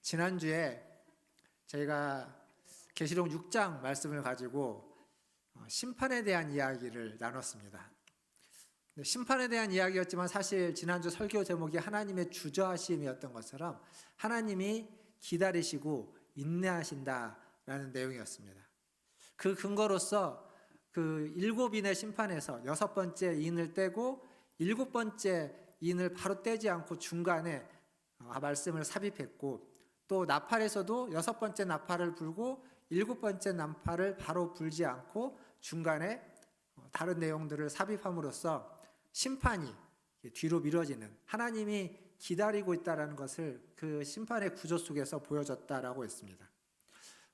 지난주에 저희가 계시록 6장 말씀을 가지고 심판에 대한 이야기를 나눴습니다. 심판에 대한 이야기였지만 사실 지난주 설교 제목이 하나님의 주저하심이었던 것처럼 하나님이 기다리시고 인내하신다라는 내용이었습니다. 그 근거로서 그 7인의 심판에서 6번째 인을 떼고 7번째 인을 바로 떼지 않고 중간에 말씀을 삽입했고, 또 나팔에서도 6번째 나팔을 불고 7번째 나팔을 바로 불지 않고 중간에 다른 내용들을 삽입함으로써 심판이 뒤로 미뤄지는, 하나님이 기다리고 있다는 것을 그 심판의 구조 속에서 보여줬다라고 했습니다.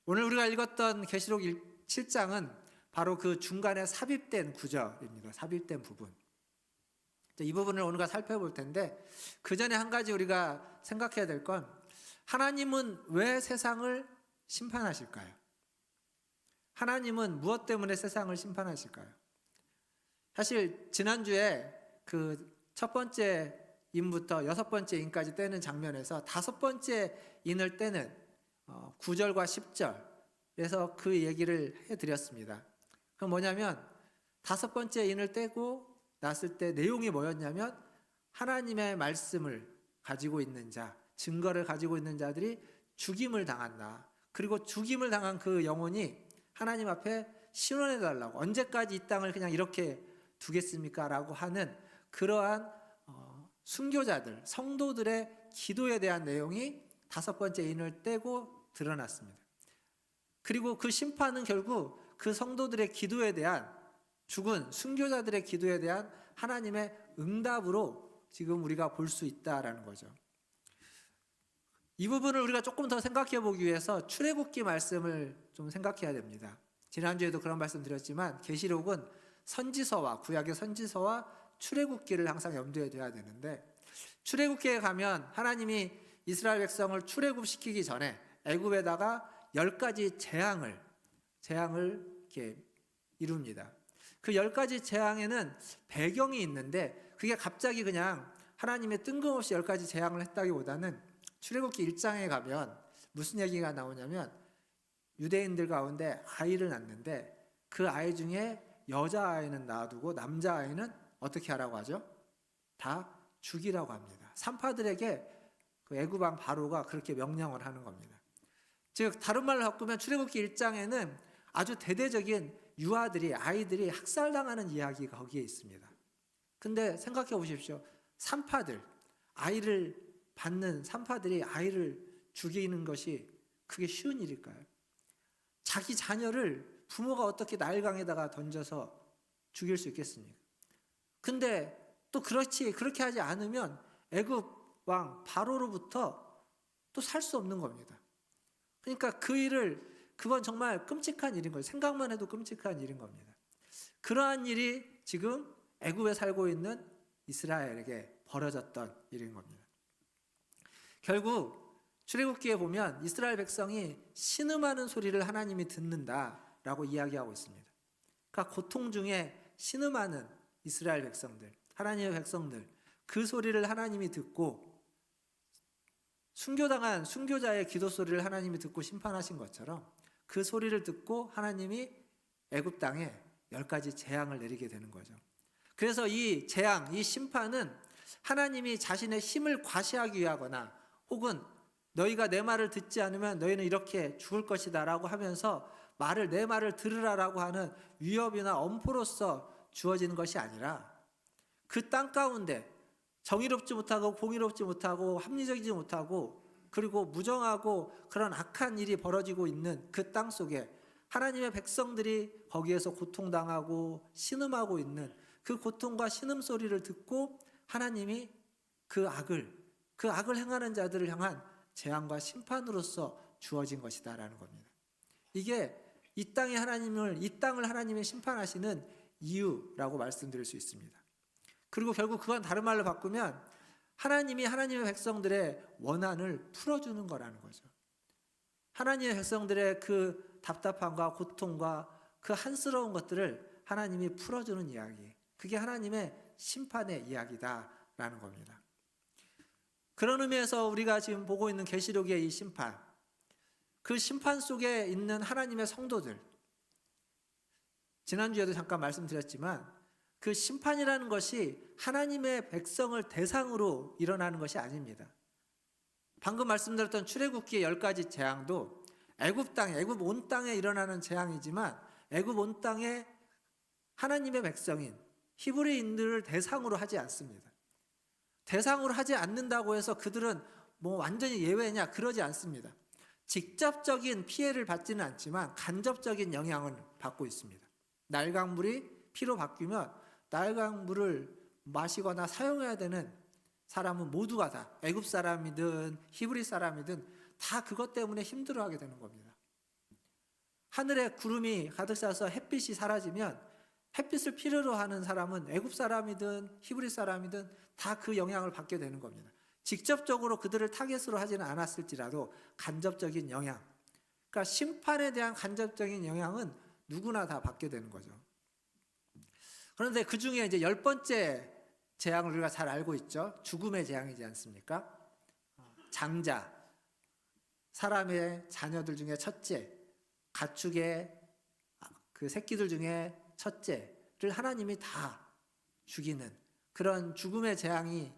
오늘 우리가 읽었던 계시록 7장은 바로 그 중간에 삽입된 구절입니다. 삽입된 부분. 이 부분을 오늘과 살펴볼 텐데, 그 전에 한 가지 우리가 생각해야 될 건, 하나님은 왜 세상을 심판하실까요? 하나님은 무엇 때문에 세상을 심판하실까요? 사실 지난주에 그 첫 번째 인부터 6번째 인까지 떼는 장면에서 5번째 인을 떼는 9절과 10절에서 그 얘기를 해드렸습니다. 그건 뭐냐면 5번째 인을 떼고 났을 때 내용이 뭐였냐면, 하나님의 말씀을 가지고 있는 자, 증거를 가지고 있는 자들이 죽임을 당한다. 그리고 죽임을 당한 그 영혼이 하나님 앞에 신원해 달라고, 언제까지 이 땅을 그냥 이렇게 두겠습니까? 라고 하는 그러한 순교자들, 성도들의 기도에 대한 내용이 5번째 인을 떼고 드러났습니다. 그리고 그 심판은 결국 그 성도들의 기도에 대한, 죽은 순교자들의 기도에 대한 하나님의 응답으로 지금 우리가 볼 수 있다라는 거죠. 이 부분을 우리가 조금 더 생각해 보기 위해서 출애굽기 말씀을 좀 생각해야 됩니다. 지난주에도 그런 말씀 드렸지만 계시록은 선지서와, 구약의 선지서와 출애굽기를 항상 염두에 둬야 되는데, 출애굽기에 가면 하나님이 이스라엘 백성을 출애굽시키기 전에 애굽에다가 10가지 재앙을 이렇게 이룹니다. 그 10가지 재앙에는 배경이 있는데, 그게 갑자기 그냥 하나님의 뜬금없이 10가지 재앙을 했다기보다는 출애굽기 1장에 가면 무슨 얘기가 나오냐면, 유대인들 가운데 아이를 낳는데 그 아이 중에 여자아이는 놔두고 남자아이는 어떻게 하라고 하죠? 다 죽이라고 합니다. 산파들에게 그 애굽 왕 바로가 그렇게 명령을 하는 겁니다. 즉 다른 말로 바꾸면 출애굽기 1장에는 아주 대대적인 유아들이, 아이들이 학살당하는 이야기가 거기에 있습니다. 근데 생각해 보십시오. 산파들, 아이를 받는 산파들이 아이를 죽이는 것이 그게 쉬운 일일까요? 자기 자녀를 부모가 어떻게 나일강에다가 던져서 죽일 수 있겠습니까? 근데 또 그렇게 하지 않으면 애굽 왕 바로로부터 또 살 수 없는 겁니다. 그러니까 그건 정말 끔찍한 일인 거예요. 생각만 해도 끔찍한 일인 겁니다. 그러한 일이 지금 애굽에 살고 있는 이스라엘에게 벌어졌던 일인 겁니다. 결국 출애굽기에 보면 이스라엘 백성이 신음하는 소리를 하나님이 듣는다라고 이야기하고 있습니다. 그러니까 고통 중에 신음하는 이스라엘 백성들, 하나님의 백성들, 그 소리를 하나님이 듣고, 순교당한 순교자의 기도 소리를 하나님이 듣고 심판하신 것처럼 그 소리를 듣고 하나님이 애굽 땅에 10가지 재앙을 내리게 되는 거죠. 그래서 이 재앙, 이 심판은 하나님이 자신의 힘을 과시하기 위하거나, 혹은 너희가 내 말을 듣지 않으면 너희는 이렇게 죽을 것이다 라고 하면서 내 말을 들으라라고 하는 위협이나 엄포로서 주어지는 것이 아니라, 그 땅 가운데 정의롭지 못하고 공의롭지 못하고 합리적이지 못하고 그리고 무정하고 그런 악한 일이 벌어지고 있는 그 땅 속에 하나님의 백성들이 거기에서 고통당하고 신음하고 있는 그 고통과 신음 소리를 듣고 하나님이 그 악을 행하는 자들을 향한 재앙과 심판으로서 주어진 것이다라는 겁니다. 이게 이 땅을 하나님이 심판하시는 이유라고 말씀드릴 수 있습니다. 그리고 결국 그건 다른 말로 바꾸면 하나님이 하나님의 백성들의 원한을 풀어주는 거라는 거죠. 하나님의 백성들의 그 답답함과 고통과 그 한스러운 것들을 하나님이 풀어주는 이야기, 그게 하나님의 심판의 이야기다라는 겁니다. 그런 의미에서 우리가 지금 보고 있는 계시록의 이 심판, 그 심판 속에 있는 하나님의 성도들, 지난주에도 잠깐 말씀드렸지만 그 심판이라는 것이 하나님의 백성을 대상으로 일어나는 것이 아닙니다. 방금 말씀드렸던 출애굽기의 10가지 재앙도 애굽 땅에, 애굽 온 땅에 일어나는 재앙이지만 애굽 온 땅에 하나님의 백성인 히브리인들을 대상으로 하지 않습니다. 대상으로 하지 않는다고 해서 그들은 뭐 완전히 예외냐, 그러지 않습니다. 직접적인 피해를 받지는 않지만 간접적인 영향을 받고 있습니다. 날강물이 피로 바뀌면 날강물을 마시거나 사용해야 되는 사람은 모두가 다, 애굽 사람이든 히브리 사람이든 다 그것 때문에 힘들어하게 되는 겁니다. 하늘에 구름이 가득 차서 햇빛이 사라지면 햇빛을 필요로 하는 사람은 애굽 사람이든 히브리 사람이든 다 그 영향을 받게 되는 겁니다. 직접적으로 그들을 타겟으로 하지는 않았을지라도 간접적인 영향, 그러니까 심판에 대한 간접적인 영향은 누구나 다 받게 되는 거죠. 그런데 그 중에 이제 10번째 재앙을 우리가 잘 알고 있죠. 죽음의 재앙이지 않습니까? 장자, 사람의 자녀들 중에 첫째, 가축의 그 새끼들 중에 첫째를 하나님이 다 죽이는 그런 죽음의 재앙이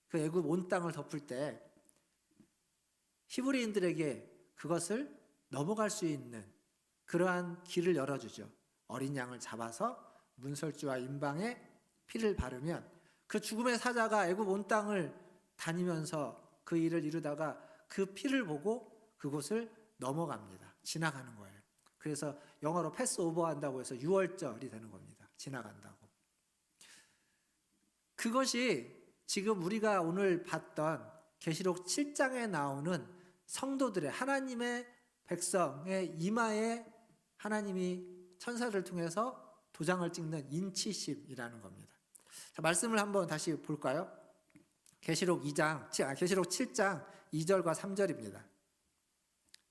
그 애굽 온 땅을 덮을 때 히브리인들에게 그것을 넘어갈 수 있는 그러한 길을 열어주죠. 어린 양을 잡아서 문설주와 임방에 피를 바르면 그 죽음의 사자가 애굽 온 땅을 다니면서 그 일을 이루다가 그 피를 보고 그곳을 넘어갑니다. 지나가는 거예요. 그래서 영어로 패스오버 한다고 해서 유월절이 되는 겁니다. 지나간다고. 그것이 지금 우리가 오늘 봤던 계시록 7장에 나오는 성도들의, 하나님의 백성의 이마에 하나님이 천사를 통해서 도장을 찍는 인치심이라는 겁니다. 자, 말씀을 한번 다시 볼까요? 계시록 7장 2절과 3절입니다.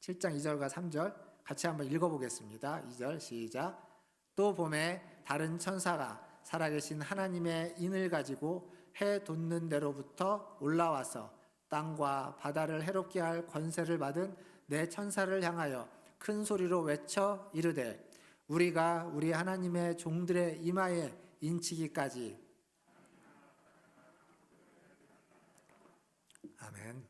7장 2절과 3절 같이 한번 읽어보겠습니다. 2절 시작. 또 봄에 다른 천사가 살아계신 하나님의 인을 가지고 해 돋는 데로부터 올라와서 땅과 바다를 해롭게 할 권세를 받은 내 천사를 향하여 큰 소리로 외쳐 이르되 우리가 우리 하나님의 종들의 이마에 인치기까지. 아멘.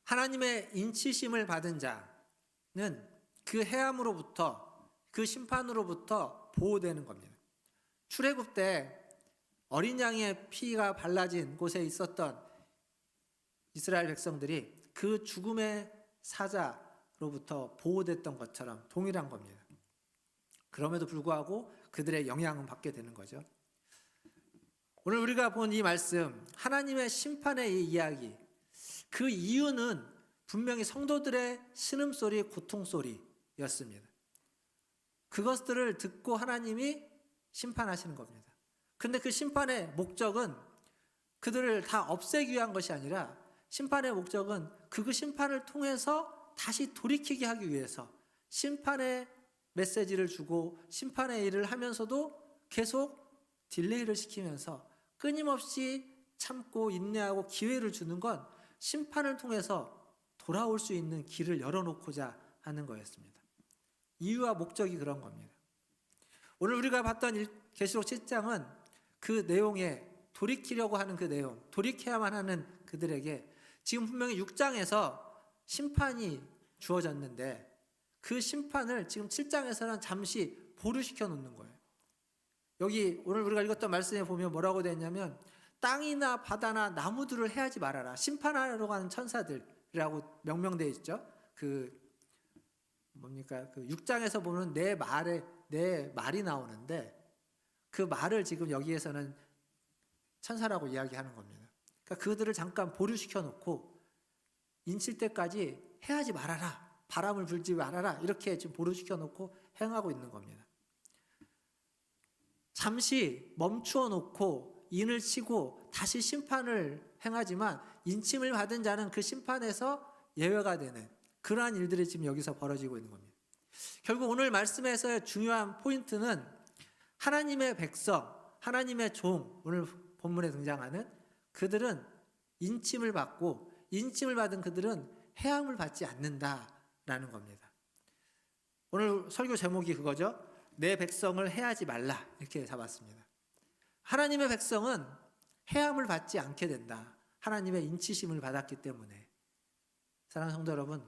하나님의 인치심을 받은 자는 그 해함으로부터, 그 심판으로부터 보호되는 겁니다. 출애굽 때 어린 양의 피가 발라진 곳에 있었던 이스라엘 백성들이 그 죽음의 사자로부터 보호됐던 것처럼 동일한 겁니다. 그럼에도 불구하고 그들의 영향은 받게 되는 거죠. 오늘 우리가 본 이 말씀, 하나님의 심판의 이 이야기, 그 이유는 분명히 성도들의 신음소리, 고통소리였습니다. 그것들을 듣고 하나님이 심판하시는 겁니다. 근데 그 심판의 목적은 그들을 다 없애기 위한 것이 아니라 심판의 목적은 그 심판을 통해서 다시 돌이키게 하기 위해서 심판의 메시지를 주고 심판의 일을 하면서도 계속 딜레이를 시키면서 끊임없이 참고 인내하고 기회를 주는 건 심판을 통해서 돌아올 수 있는 길을 열어놓고자 하는 거였습니다. 이유와 목적이 그런 겁니다. 오늘 우리가 봤던 계시록 7장은 그 내용에 돌이키려고 하는 그 내용, 돌이켜야만 하는 그들에게 지금 분명히 6장에서 심판이 주어졌는데 그 심판을 지금 7장에서는 잠시 보류시켜 놓는 거예요. 여기 오늘 우리가 읽었던 말씀에 보면 뭐라고 되어 있냐면 땅이나 바다나 나무들을 해하지 말아라. 심판하러 가는 천사들이라고 명명되어 있죠. 그 6장에서 보면 내 말이 나오는데 그 말을 지금 여기에서는 천사라고 이야기하는 겁니다. 그러니까 그들을 잠깐 보류시켜 놓고 인칠 때까지 해하지 말아라. 바람을 불지 말아라. 이렇게 지금 보류시켜 놓고 행하고 있는 겁니다. 잠시 멈추어 놓고 인을 치고 다시 심판을 행하지만 인침을 받은 자는 그 심판에서 예외가 되는 그러한 일들이 지금 여기서 벌어지고 있는 겁니다. 결국 오늘 말씀에서의 중요한 포인트는 하나님의 백성, 하나님의 종, 오늘 본문에 등장하는 그들은 인침을 받고 인침을 받은 그들은 해함을 받지 않는다라는 겁니다. 오늘 설교 제목이 그거죠. 내 백성을 해하지 말라, 이렇게 잡았습니다. 하나님의 백성은 해함을 받지 않게 된다. 하나님의 인치심을 받았기 때문에. 사랑하는 성도 여러분,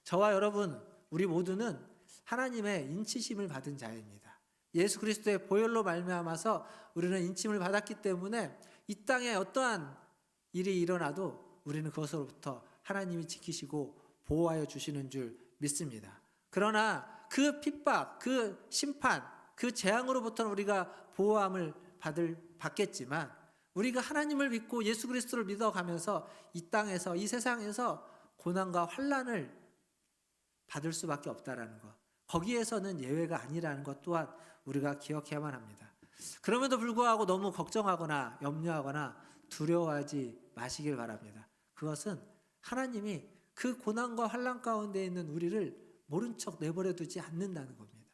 저와 여러분 우리 모두는 하나님의 인치심을 받은 자입니다. 예수 그리스도의 보혈로 말미암아서 우리는 인침을 받았기 때문에 이 땅에 어떠한 일이 일어나도 우리는 그것으로부터 하나님이 지키시고 보호하여 주시는 줄 믿습니다. 그러나 그 핍박, 그 심판, 그 재앙으로부터는 우리가 보호함을 받겠지만 우리가 하나님을 믿고 예수 그리스도를 믿어가면서 이 땅에서, 이 세상에서 고난과 환난을 받을 수밖에 없다라는 것, 거기에서는 예외가 아니라는 것 또한 우리가 기억해야만 합니다. 그럼에도 불구하고 너무 걱정하거나 염려하거나 두려워하지 마시길 바랍니다. 그것은 하나님이 그 고난과 환난 가운데 있는 우리를 모른 척 내버려 두지 않는다는 겁니다.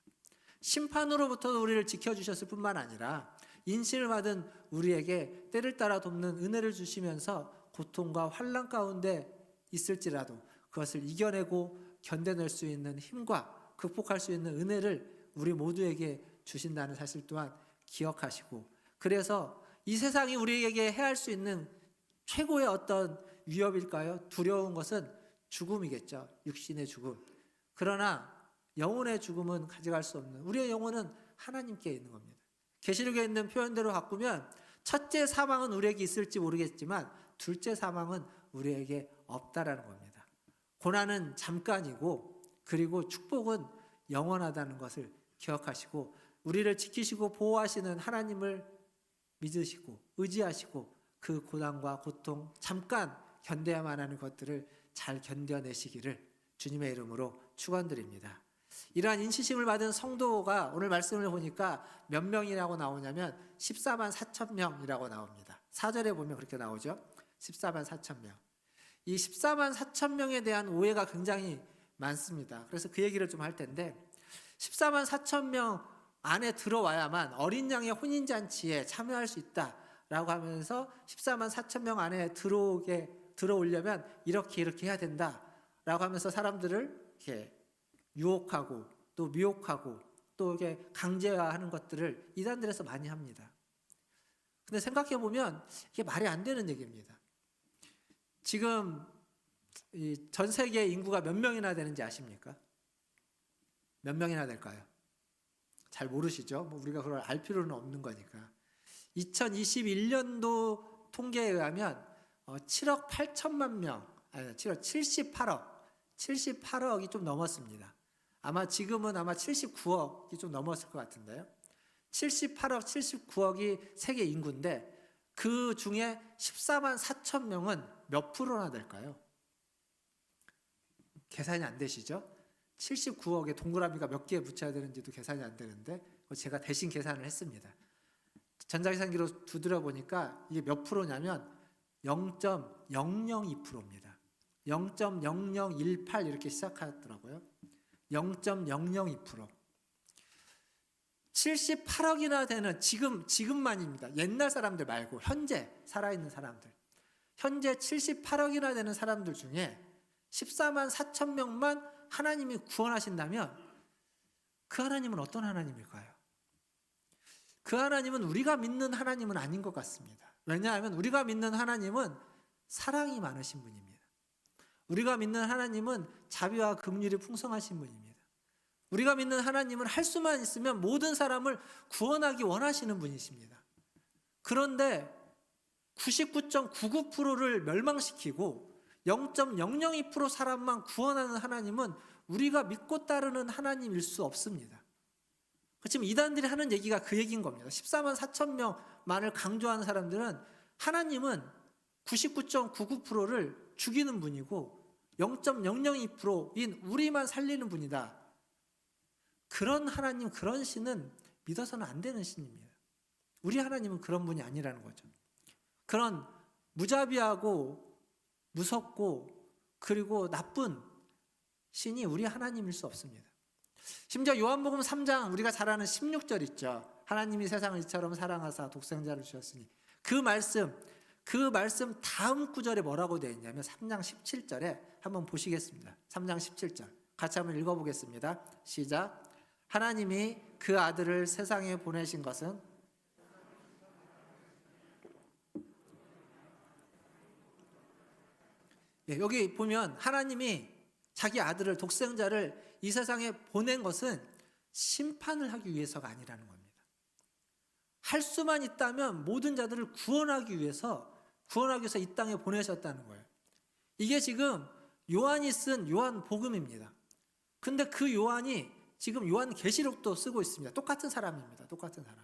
심판으로부터도 우리를 지켜주셨을 뿐만 아니라 인신을 받은 우리에게 때를 따라 돕는 은혜를 주시면서 고통과 환난 가운데 있을지라도 그것을 이겨내고 견뎌낼 수 있는 힘과 극복할 수 있는 은혜를 우리 모두에게 주신다는 사실 또한 기억하시고, 그래서 이 세상이 우리에게 해할 수 있는 최고의 어떤 위협일까요? 두려운 것은 죽음이겠죠. 육신의 죽음. 그러나 영혼의 죽음은 가져갈 수 없는, 우리의 영혼은 하나님께 있는 겁니다. 계시록에 있는 표현대로 바꾸면 첫째 사망은 우리에게 있을지 모르겠지만 둘째 사망은 우리에게 없다라는 겁니다. 고난은 잠깐이고 그리고 축복은 영원하다는 것을 기억하시고 우리를 지키시고 보호하시는 하나님을 믿으시고 의지하시고 그 고난과 고통 잠깐 견뎌야만 하는 것들을 잘 견뎌내시기를 주님의 이름으로 축원드립니다. 이러한 인치심을 받은 성도가 오늘 말씀을 보니까 몇 명이라고 나오냐면 14만 4천 명이라고 나옵니다. 4절에 보면 그렇게 나오죠. 14만 4천 명. 이 14만 4천 명에 대한 오해가 굉장히 많습니다. 그래서 그 얘기를 좀 할 텐데 14만 4천 명 안에 들어와야만 어린 양의 혼인잔치에 참여할 수 있다라고 하면서 14만 4천 명 안에 들어오려면 이렇게 해야 된다라고 하면서 사람들을 이렇게 유혹하고 또 미혹하고 또 이렇게 강제화하는 것들을 이단들에서 많이 합니다. 근데 생각해 보면 이게 말이 안 되는 얘기입니다. 지금 전 세계 인구가 몇 명이나 되는지 아십니까? 몇 명이나 될까요? 잘 모르시죠? 뭐 우리가 그걸 알 필요는 없는 거니까. 2021년도 통계에 의하면 7억 8천만 명, 아니 78억이 좀 넘었습니다. 아마 지금은 79억이 좀 넘었을 것 같은데요. 78억, 79억이 세계 인구인데 그 중에 14만 4천 명은 몇 프로나 될까요? 계산이 안 되시죠? 79억에 동그라미가 몇 개 붙여야 되는지도 계산이 안 되는데 제가 대신 계산을 했습니다. 전자계산기로 두드려 보니까 이게 몇 프로냐면 0.002%입니다. 0.0018 이렇게 시작하더라고요. 0.002%. 78억이나 되는 지금만입니다. 옛날 사람들 말고 현재 살아있는 사람들. 현재 78억이나 되는 사람들 중에 14만 4천 명만 하나님이 구원하신다면 그 하나님은 어떤 하나님일까요? 그 하나님은 우리가 믿는 하나님은 아닌 것 같습니다. 왜냐하면 우리가 믿는 하나님은 사랑이 많으신 분입니다. 우리가 믿는 하나님은 자비와 긍휼이 풍성하신 분입니다. 우리가 믿는 하나님은 할 수만 있으면 모든 사람을 구원하기 원하시는 분이십니다. 그런데 99.99%를 멸망시키고 0.002% 사람만 구원하는 하나님은 우리가 믿고 따르는 하나님일 수 없습니다. 지금 이단들이 하는 얘기가 그 얘기인 겁니다. 14만 4천 명만을 강조하는 사람들은 하나님은 99.99%를 죽이는 분이고 0.002%인 우리만 살리는 분이다. 그런 하나님, 그런 신은 믿어서는 안 되는 신입니다. 우리 하나님은 그런 분이 아니라는 거죠. 그런 무자비하고 무섭고 그리고 나쁜 신이 우리 하나님일 수 없습니다. 심지어 요한복음 3장 우리가 잘 아는 16절 있죠. 하나님이 세상을 이처럼 사랑하사 독생자를 주셨으니 그 말씀, 그 말씀 다음 구절에 뭐라고 되어 있냐면 3장 17절에 한번 보시겠습니다. 3장 17절 같이 한번 읽어보겠습니다. 시작. 하나님이 그 아들을 세상에 보내신 것은 여기 보면 하나님이 자기 아들을 독생자를 이 세상에 보낸 것은 심판을 하기 위해서가 아니라는 겁니다. 할 수만 있다면 모든 자들을 구원하기 위해서 이 땅에 보내셨다는 거예요. 이게 지금 요한이 쓴 요한복음입니다. 근데 그 요한이 지금 요한계시록도 쓰고 있습니다. 똑같은 사람입니다. 똑같은 사람.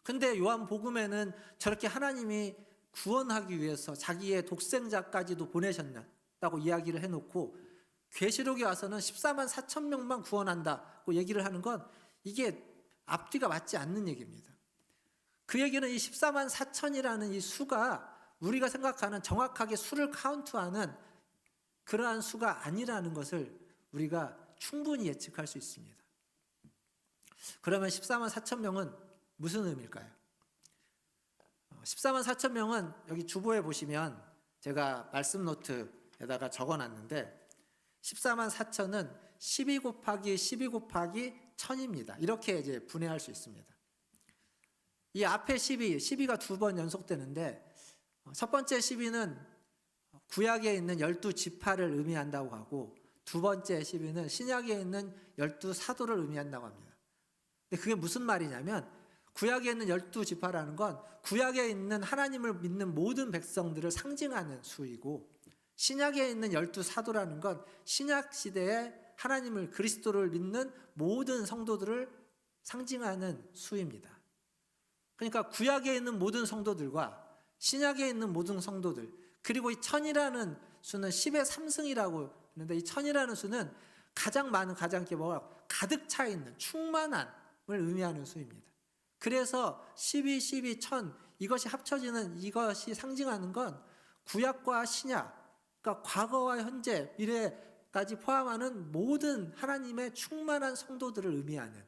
근데 요한복음에는 저렇게 하나님이 구원하기 위해서 자기의 독생자까지도 보내셨다고 이야기를 해놓고 계시록에 와서는 14만 4천 명만 구원한다고 얘기를 하는 건 이게 앞뒤가 맞지 않는 얘기입니다. 그 얘기는 이 14만 4천이라는 이 수가 우리가 생각하는 정확하게 수를 카운트하는 그러한 수가 아니라는 것을 우리가 충분히 예측할 수 있습니다. 그러면 14만 4천 명은 무슨 의미일까요? 14만 4천 명은 여기 주보에 보시면 제가 말씀 노트에다가 적어놨는데 14만 4천은 12 곱하기 12 곱하기 1000입니다. 이렇게 이제 분해할 수 있습니다. 이 앞에 12가 두 번 연속되는데 첫 번째 12는 구약에 있는 12지파를 의미한다고 하고 두 번째 12는 신약에 있는 12사도를 의미한다고 합니다. 근데 그게 무슨 말이냐면 구약에 있는 12지파라는 건 구약에 있는 하나님을 믿는 모든 백성들을 상징하는 수이고 신약에 있는 12사도라는 건 신약 시대에 하나님을 그리스도를 믿는 모든 성도들을 상징하는 수입니다. 그러니까 구약에 있는 모든 성도들과 신약에 있는 모든 성도들 그리고 이 1000이라는 수는 10의 3승이라고 하는데 이 1000이라는 수는 가장 많은 가장 가득 차 있는 충만함을 의미하는 수입니다. 그래서 12, 12, 1000 이것이 합쳐지는 이것이 상징하는 건 구약과 신약 그러니까 과거와 현재 미래까지 포함하는 모든 하나님의 충만한 성도들을 의미하는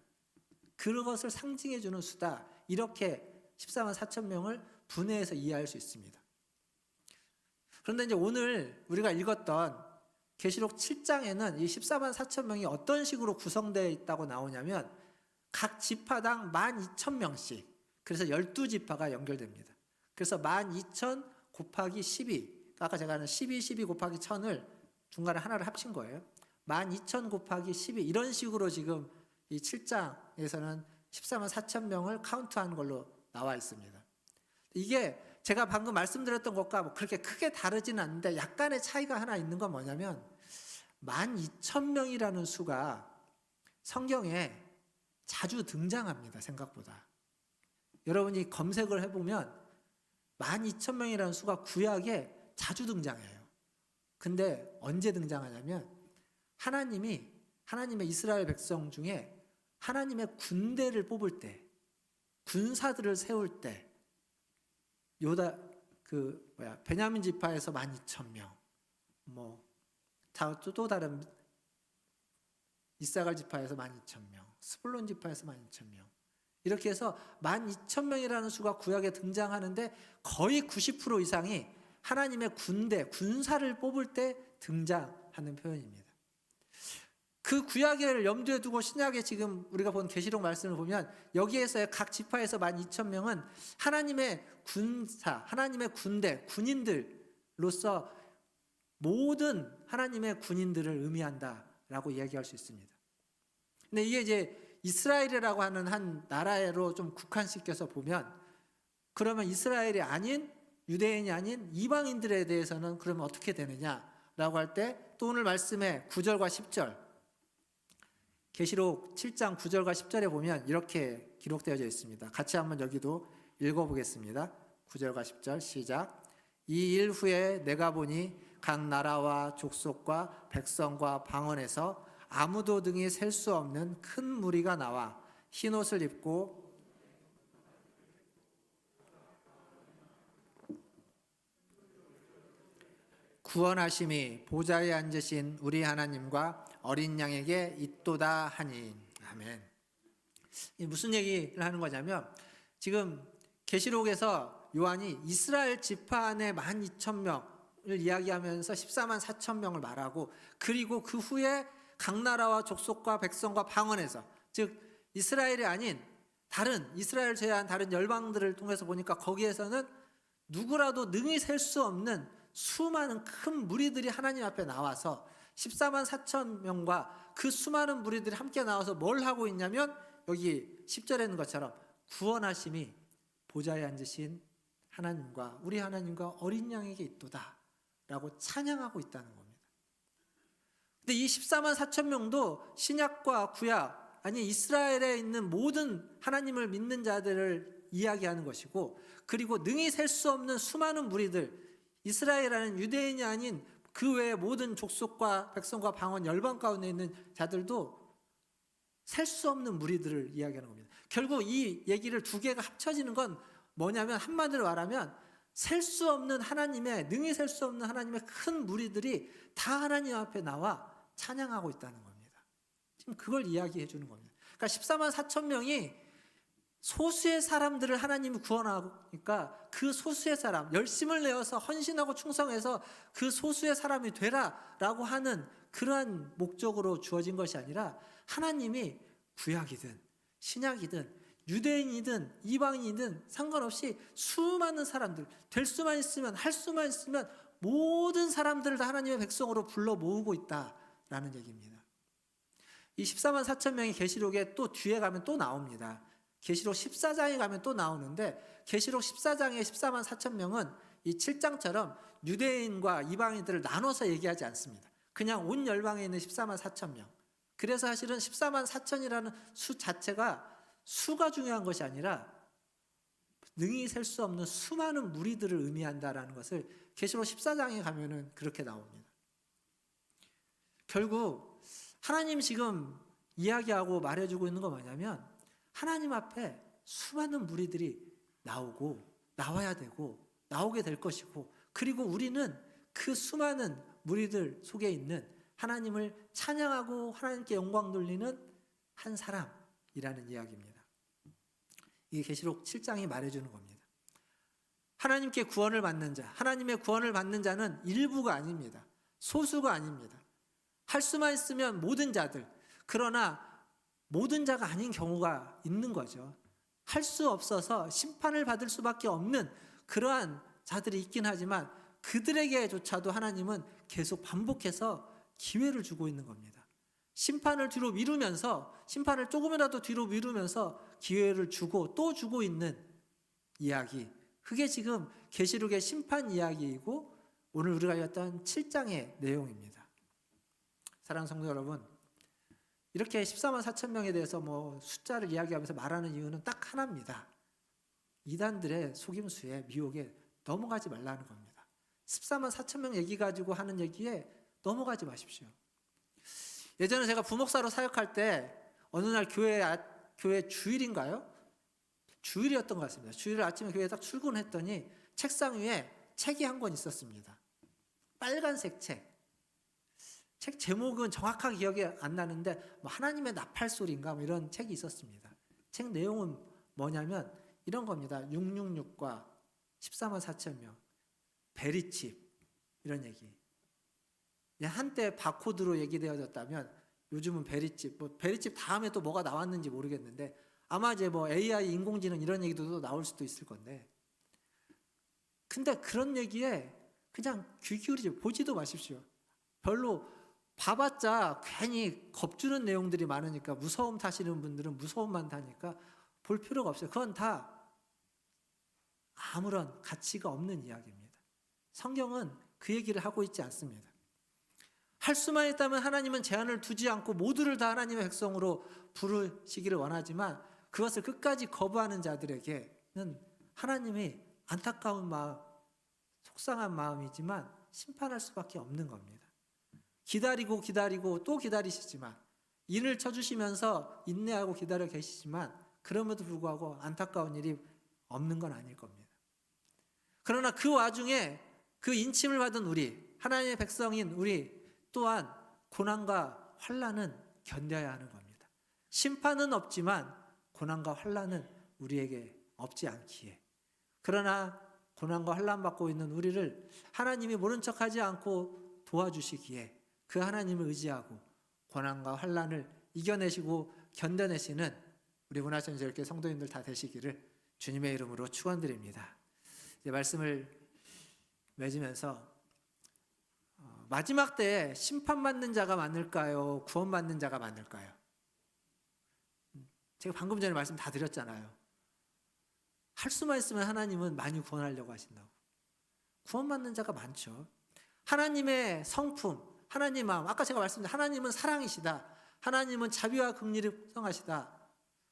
그것을 상징해 주는 수다. 이렇게 14만 4천 명을 분해해서 이해할 수 있습니다. 그런데 이제 오늘 우리가 읽었던 계시록 7장에는 이 14만 4천 명이 어떤 식으로 구성되어 있다고 나오냐면 각 지파당 12,000명씩 그래서 12지파가 연결됩니다. 그래서 12,000 곱하기 12 아까 제가 하는 12, 12 곱하기 1000을 중간에 하나를 합친 거예요. 12,000 곱하기 12 이런 식으로 지금 이 7장에서는 14만 4천 명을 카운트한 걸로 나와 있습니다. 이게 제가 방금 말씀드렸던 것과 뭐 그렇게 크게 다르지는 않는데 약간의 차이가 하나 있는 건 뭐냐면 12,000명이라는 수가 성경에 자주 등장합니다. 생각보다. 여러분이 검색을 해보면 12,000명이라는 수가 구약에 자주 등장해요. 근데 언제 등장하냐면 하나님의 이스라엘 백성 중에 하나님의 군대를 뽑을 때 군사들을 세울 때 베냐민 지파에서 12,000명 또 다른 이사갈 지파에서 12,000명 스불론 지파에서 12,000명 이렇게 해서 12,000명이라는 수가 구약에 등장하는데 거의 90% 이상이 하나님의 군사를 뽑을 때 등장하는 표현입니다. 그 구약을 염두에 두고 신약에 지금 우리가 본 계시록 말씀을 보면 여기에서의 각 지파에서 12,000명은 하나님의 군사, 하나님의 군대, 군인들로서 모든 하나님의 군인들을 의미한다라고 이야기할 수 있습니다. 근데 이게 이제 이스라엘이라고 하는 한 나라로 좀 국한시켜서 보면 그러면 이스라엘이 아닌 유대인이 아닌 이방인들에 대해서는 그러면 어떻게 되느냐라고 할 때 또 오늘 말씀의 9절과 10절 계시록 7장 9절과 10절에 보면 이렇게 기록되어져 있습니다. 같이 한번 여기도 읽어보겠습니다. 9절과 10절 시작. 이 일 후에 내가 보니 각 나라와 족속과 백성과 방언에서 아무도 등이 셀 수 없는 큰 무리가 나와 흰옷을 입고 구원하심이 보좌에 앉으신 우리 하나님과 어린 양에게 있도다 하니. 아멘. 무슨 얘기를 하는 거냐면 지금 계시록에서 요한이 이스라엘 지파 안에 12,000명을 이야기하면서 14만 4천 명을 말하고, 그리고 그 후에 각 나라와 족속과 백성과 방언에서, 즉 이스라엘이 아닌 다른, 이스라엘 제외한 다른 열방들을 통해서 보니까 거기에서는 누구라도 능히 셀 수 없는 수많은 큰 무리들이 하나님 앞에 나와서 14만 4천 명과 그 수많은 무리들이 함께 나와서 뭘 하고 있냐면, 여기 10절에 있는 것처럼 구원하심이 보좌에 앉으신 하나님과 우리 하나님과 어린 양에게 있도다 라고 찬양하고 있다는 겁니다. 근데 이 14만 4천 명도 신약과 구약, 아니 이스라엘에 있는 모든 하나님을 믿는 자들을 이야기하는 것이고, 그리고 능히 셀 수 없는 수많은 무리들, 이스라엘이라는 유대인이 아닌 그 외의 모든 족속과 백성과 방언 열방 가운데 있는 자들도 셀 수 없는 무리들을 이야기하는 겁니다. 결국 이 얘기를 두 개가 합쳐지는 건 뭐냐면, 한마디로 말하면 셀 수 없는 하나님의, 능히 셀 수 없는 하나님의 큰 무리들이 다 하나님 앞에 나와 찬양하고 있다는 겁니다. 지금 그걸 이야기해 주는 겁니다. 그러니까 14만 4천 명이 소수의 사람들을 하나님이 구원하니까 그 소수의 사람, 열심을 내어서 헌신하고 충성해서 그 소수의 사람이 되라라고 하는 그러한 목적으로 주어진 것이 아니라, 하나님이 구약이든 신약이든 유대인이든 이방인이든 상관없이 수많은 사람들, 될 수만 있으면, 할 수만 있으면 모든 사람들을 다 하나님의 백성으로 불러 모으고 있다라는 얘기입니다. 이 14만 4천 명이 계시록에 또 뒤에 가면 또 나옵니다. 계시록 14장에 가면 또 나오는데, 계시록 14장의 14만 4천 명은 이 7장처럼 유대인과 이방인들을 나눠서 얘기하지 않습니다. 그냥 온 열방에 있는 14만 4천 명. 그래서 사실은 14만 4천이라는 수 자체가 수가 중요한 것이 아니라 능히 셀 수 없는 수많은 무리들을 의미한다라는 것을 계시록 14장에 가면은 그렇게 나옵니다. 결국 하나님 지금 이야기하고 말해주고 있는 거 뭐냐면, 하나님 앞에 수많은 무리들이 나와야 되고 나오게 될 것이고, 그리고 우리는 그 수많은 무리들 속에 있는 하나님을 찬양하고 하나님께 영광 돌리는 한 사람이라는 이야기입니다. 이게 계시록 7장이 말해주는 겁니다. 하나님께 구원을 받는 자, 하나님의 구원을 받는 자는 일부가 아닙니다. 소수가 아닙니다. 할 수만 있으면 모든 자들, 그러나 모든 자가 아닌 경우가 있는 거죠. 할 수 없어서 심판을 받을 수밖에 없는 그러한 자들이 있긴 하지만, 그들에게조차도 하나님은 계속 반복해서 기회를 주고 있는 겁니다. 심판을 뒤로 미루면서, 심판을 조금이라도 뒤로 미루면서 기회를 주고 또 주고 있는 이야기, 그게 지금 계시록의 심판 이야기이고 오늘 우리가 읽었던 7장의 내용입니다. 사랑하는 성도 여러분, 이렇게 14만 4천 명에 대해서 숫자를 이야기하면서 말하는 이유는 딱 하나입니다. 이단들의 속임수에, 미혹에 넘어가지 말라는 겁니다. 14만 4천 명 얘기 가지고 하는 얘기에 넘어가지 마십시오. 예전에 제가 부목사로 사역할 때 어느 날 교회 주일인가요? 주일이었던 것 같습니다. 주일 아침에 교회에 딱 출근했더니 책상 위에 책이 한 권 있었습니다. 빨간색 책. 책 제목은 정확하게 기억이 안 나는데 하나님의 나팔소리인가 이런 책이 있었습니다. 책 내용은 뭐냐면 이런 겁니다. 666과 14만 4천 명, 베리칩 이런 얘기. 한때 바코드로 얘기되어졌다면 요즘은 베리칩, 베리칩 다음에 또 뭐가 나왔는지 모르겠는데 아마 이제 AI 인공지능 이런 얘기도 또 나올 수도 있을 건데, 근데 그런 얘기에 그냥 귀 기울이지 보지도 마십시오. 별로 봐봤자 괜히 겁주는 내용들이 많으니까, 무서움 타시는 분들은 무서움만 타니까 볼 필요가 없어요. 그건 다 아무런 가치가 없는 이야기입니다. 성경은 그 얘기를 하고 있지 않습니다. 할 수만 있다면 하나님은 제한을 두지 않고 모두를 다 하나님의 백성으로 부르시기를 원하지만, 그것을 끝까지 거부하는 자들에게는 하나님이 안타까운 마음, 속상한 마음이지만 심판할 수밖에 없는 겁니다. 기다리고 또 기다리시지만, 인을 쳐주시면서 인내하고 기다려 계시지만 그럼에도 불구하고 안타까운 일이 없는 건 아닐 겁니다. 그러나 그 와중에 그 인침을 받은 우리, 하나님의 백성인 우리 또한 고난과 환난은 견뎌야 하는 겁니다. 심판은 없지만 고난과 환난은 우리에게 없지 않기에 그러나 고난과 환난 받고 있는 우리를 하나님이 모른 척하지 않고 도와주시기에 그 하나님을 의지하고 고난과 환난을 이겨내시고 견뎌내시는 우리 문화천지교회 성도님들 다 되시기를 주님의 이름으로 축원드립니다. 이제 말씀을 맺으면서 마지막 때에 심판받는 자가 많을까요? 구원받는 자가 많을까요? 제가 방금 전에 말씀 다 드렸잖아요. 할 수만 있으면 하나님은 많이 구원하려고 하신다고. 구원받는 자가 많죠. 하나님의 성품, 하나님 마음, 아까 제가 말씀드린 하나님은 사랑이시다. 하나님은 자비와 긍휼이 풍성하시다.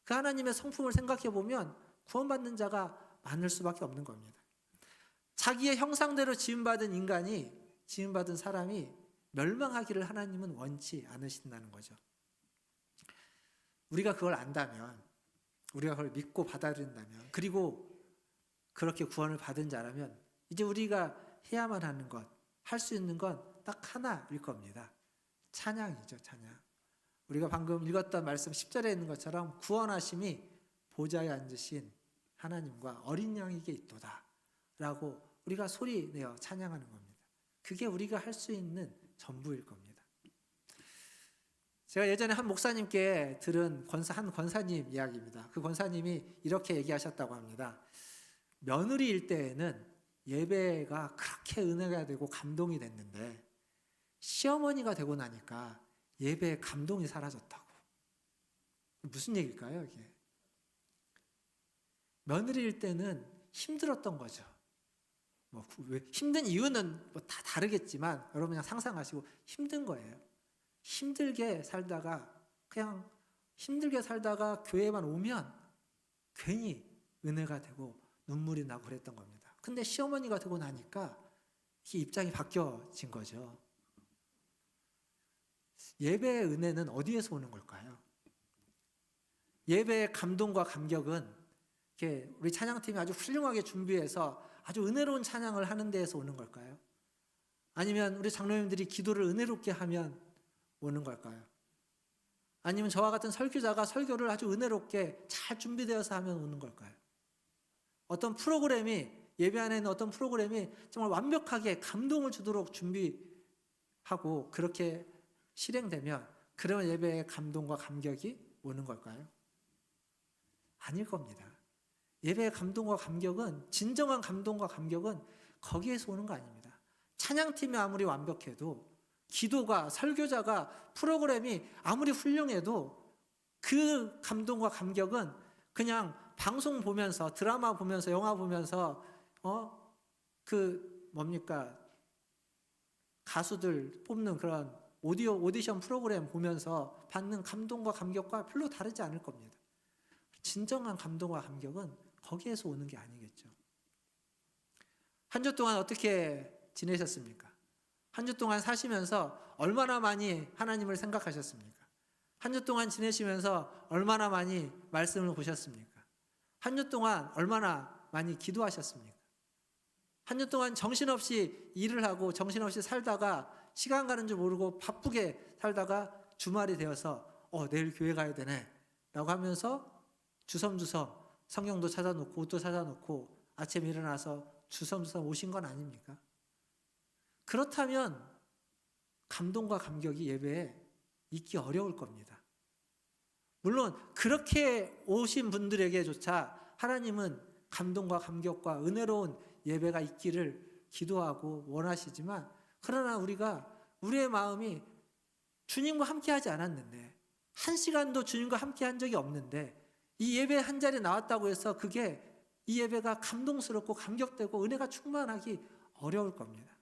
그 하나님의 성품을 생각해 보면 구원받는 자가 많을 수밖에 없는 겁니다. 자기의 형상대로 지음받은 인간이, 지음받은 사람이 멸망하기를 하나님은 원치 않으신다는 거죠. 우리가 그걸 안다면, 우리가 그걸 믿고 받아들인다면, 그리고 그렇게 구원을 받은 자라면 이제 우리가 해야만 하는 것, 할 수 있는 건 딱 하나일 겁니다. 찬양이죠, 찬양. 우리가 방금 읽었던 말씀 10절에 있는 것처럼 구원하심이 보좌에 앉으신 하나님과 어린 양에게 있도다 라고 우리가 소리내어 찬양하는 겁니다. 그게 우리가 할 수 있는 전부일 겁니다. 제가 예전에 한 목사님께 들은 한 권사님 이야기입니다. 그 권사님이 이렇게 얘기하셨다고 합니다. 며느리일 때에는 예배가 그렇게 은혜가 되고 감동이 됐는데 시어머니가 되고 나니까 예배의 감동이 사라졌다고. 무슨 얘기일까요, 이게? 며느리일 때는 힘들었던 거죠. 왜 힘든 이유는 다 다르겠지만 여러분 그냥 상상하시고 힘든 거예요. 힘들게 살다가 교회만 오면 괜히 은혜가 되고 눈물이 나고 그랬던 겁니다. 근데 시어머니가 되고 나니까 이 입장이 바뀌어진 거죠. 예배의 은혜는 어디에서 오는 걸까요? 예배의 감동과 감격은 이렇게 우리 찬양팀이 아주 훌륭하게 준비해서 아주 은혜로운 찬양을 하는 데에서 오는 걸까요? 아니면 우리 장로님들이 기도를 은혜롭게 하면 오는 걸까요? 아니면 저와 같은 설교자가 설교를 아주 은혜롭게 잘 준비되어서 하면 오는 걸까요? 어떤 프로그램이, 예배 안에 있는 어떤 프로그램이 정말 완벽하게 감동을 주도록 준비하고 그렇게 실행되면 그런 예배의 감동과 감격이 오는 걸까요? 아닐 겁니다. 예배의 감동과 감격은, 진정한 감동과 감격은 거기에서 오는 거 아닙니다. 찬양팀이 아무리 완벽해도, 기도가, 설교자가, 프로그램이 아무리 훌륭해도 그 감동과 감격은 그냥 방송 보면서, 드라마 보면서, 영화 보면서 가수들 뽑는 그런 오디션 프로그램 보면서 받는 감동과 감격과 별로 다르지 않을 겁니다. 진정한 감동과 감격은 거기에서 오는 게 아니겠죠. 한 주 동안 어떻게 지내셨습니까? 한 주 동안 사시면서 얼마나 많이 하나님을 생각하셨습니까? 한 주 동안 지내시면서 얼마나 많이 말씀을 보셨습니까? 한 주 동안 얼마나 많이 기도하셨습니까? 한 주 동안 정신없이 일을 하고 정신없이 살다가 시간 가는 줄 모르고 바쁘게 살다가 주말이 되어서 내일 교회 가야 되네 라고 하면서 주섬주섬 성경도 찾아놓고 옷도 찾아놓고 아침에 일어나서 주섬주섬 오신 건 아닙니까? 그렇다면 감동과 감격이 예배에 있기 어려울 겁니다. 물론 그렇게 오신 분들에게조차 하나님은 감동과 감격과 은혜로운 예배가 있기를 기도하고 원하시지만, 그러나 우리의 마음이 주님과 함께하지 않았는데, 한 시간도 주님과 함께한 적이 없는데 이 예배 한 자리에 나왔다고 해서 그게 이 예배가 감동스럽고 감격되고 은혜가 충만하기 어려울 겁니다.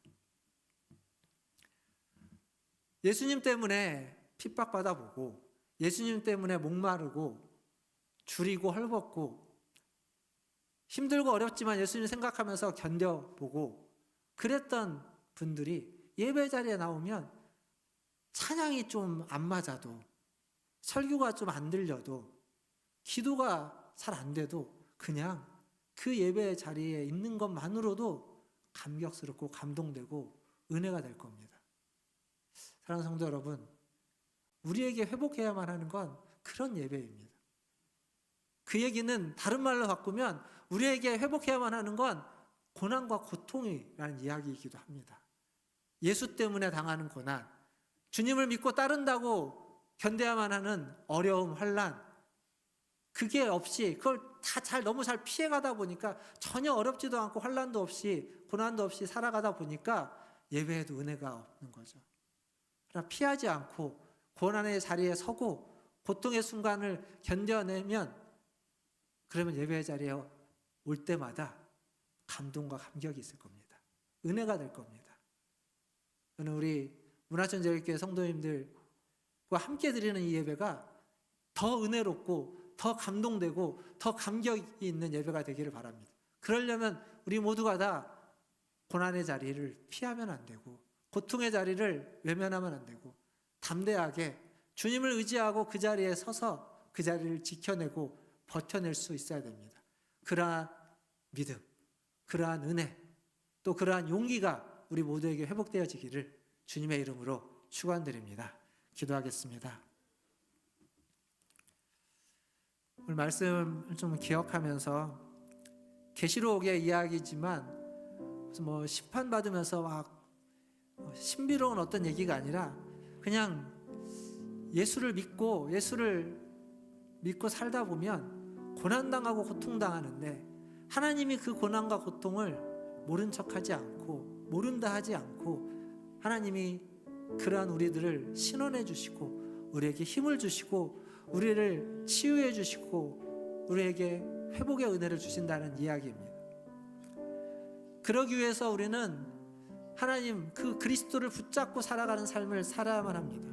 예수님 때문에 핍박받아 보고, 예수님 때문에 목마르고 줄이고 헐벗고 힘들고 어렵지만 예수님 생각하면서 견뎌보고 그랬던 분들이 예배 자리에 나오면 찬양이 좀 안 맞아도, 설교가 좀 안 들려도, 기도가 잘 안 돼도 그냥 그 예배 자리에 있는 것만으로도 감격스럽고 감동되고 은혜가 될 겁니다. 사랑하는 성도 여러분, 우리에게 회복해야만 하는 건 그런 예배입니다. 그 얘기는 다른 말로 바꾸면 우리에게 회복해야만 하는 건 고난과 고통이라는 이야기이기도 합니다. 예수 때문에 당하는 고난, 주님을 믿고 따른다고 견뎌야만 하는 어려움, 환난, 그게 없이 그걸 다 너무 잘 피해가다 보니까 전혀 어렵지도 않고 환난도 없이 고난도 없이 살아가다 보니까 예배에도 은혜가 없는 거죠. 그러나 피하지 않고 고난의 자리에 서고 고통의 순간을 견뎌내면, 그러면 예배의 자리에 올 때마다 감동과 감격이 있을 겁니다. 은혜가 될 겁니다. 저는 우리 문화천재교회 성도님들과 함께 드리는 이 예배가 더 은혜롭고 더 감동되고 더 감격이 있는 예배가 되기를 바랍니다. 그러려면 우리 모두가 다 고난의 자리를 피하면 안 되고 고통의 자리를 외면하면 안 되고 담대하게 주님을 의지하고 그 자리에 서서 그 자리를 지켜내고 버텨낼 수 있어야 됩니다. 그러한 믿음, 그러한 은혜, 또 그러한 용기가 우리 모두에게 회복되어지기를 주님의 이름으로 축원드립니다. 기도하겠습니다. 오늘 말씀을 좀 기억하면서 계시록의 이야기지만 뭐 심판받으면서 막 신비로운 어떤 얘기가 아니라 그냥 예수를 믿고 살다 보면 고난당하고 고통당하는데 하나님이 그 고난과 고통을 모른 척하지 않고 모른다 하지 않고 하나님이 그러한 우리들을 신원해 주시고 우리에게 힘을 주시고 우리를 치유해 주시고 우리에게 회복의 은혜를 주신다는 이야기입니다. 그러기 위해서 우리는 하나님 그 그리스도를 붙잡고 살아가는 삶을 살아야만 합니다.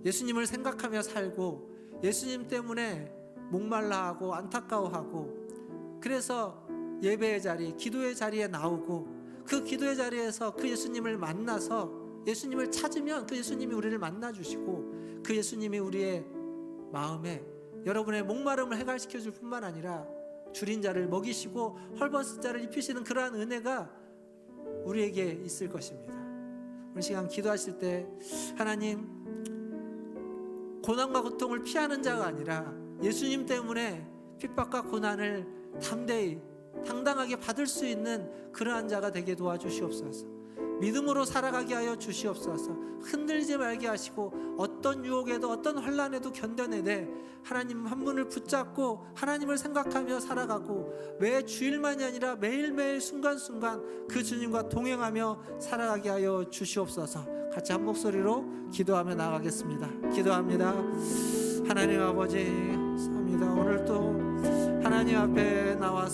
예수님을 생각하며 살고 예수님 때문에 목말라하고 안타까워하고 그래서 예배의 자리, 기도의 자리에 나오고 그 기도의 자리에서 그 예수님을 만나서 예수님을 찾으면 그 예수님이 우리를 만나주시고 그 예수님이 우리의 마음에 여러분의 목마름을 해결시켜 줄 뿐만 아니라 줄인 자를 먹이시고 헐벗은 자를 입히시는 그러한 은혜가 우리에게 있을 것입니다. 오늘 시간 기도하실 때 하나님 고난과 고통을 피하는 자가 아니라 예수님 때문에 핍박과 고난을 담대히 당당하게 받을 수 있는 그러한 자가 되게 도와주시옵소서. 믿음으로 살아가게 하여 주시옵소서. 흔들리지 말게 하시고 어떤 유혹에도 어떤 환난에도 견뎌내되 하나님 한 분을 붙잡고 하나님을 생각하며 살아가고 매 주일만이 아니라 매일매일 순간순간 그 주님과 동행하며 살아가게 하여 주시옵소서. 같이 한 목소리로 기도하며 나가겠습니다. 기도합니다. 하나님 아버지, 감사합니다. 오늘 또 하나님 앞에 나와서